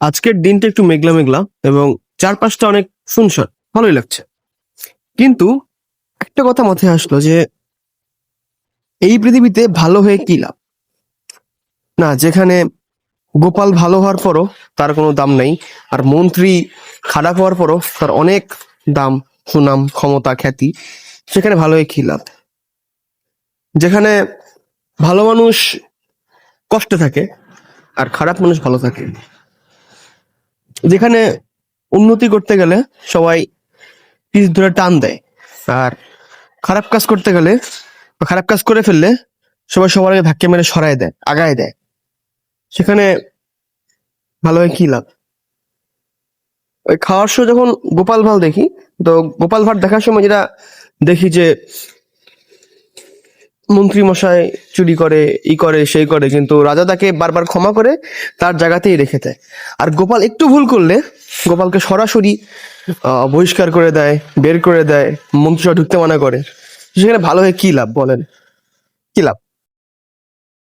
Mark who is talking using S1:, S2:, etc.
S1: আজকের দিনটা একটু মেঘলা মেঘলা এবং চারপাশটা অনেক সুনসান, ভালোই লাগছে। কিন্তু একটা কথা মাথায় আসলো যে এই পৃথিবীতে ভালো হয়ে কি লাভ? না, যেখানে গোপাল ভালো হওয়ার পরও তার কোনো দাম নেই, আর মন্ত্রী খারাপ হওয়ার পরও তার অনেক দাম, সুনাম, ক্ষমতা, খ্যাতি, সেখানে ভালো হয়ে কি লাভ? যেখানে ভালো মানুষ কষ্টে থাকে আর খারাপ মানুষ ভালো থাকে, যেখানে উন্নতি করতে গেলে সবাই পিছ ধরে টান দেয়, আর খারাপ কাজ করতে গেলে বা খারাপ কাজ করে ফেললে সবাই সবার আগে ধাক্কা মেরে সরায় দেয়, আগায় দেয়, সেখানে ভালো হয়ে কি লাভ? ওই খাওয়ার শো যখন গোপাল ভাঁড় দেখি, তো গোপাল ভাঁড় দেখার সময় যেটা দেখি যে মন্ত্রী মশাই চুরি করে, ই করে, সেই করে, কিন্তু রাজা তাকে বারবার ক্ষমা করে তার জায়গাতেই রেখে দেয়। আর গোপাল একটু ভুল করলে গোপালকে সরাসরি বহিষ্কার করে দেয়, বের করে দেয়, মন্ত্রিসভা ঢুকতে মানা করে। সেখানে ভালো হয়ে কি লাভ বলেন? কি লাভ?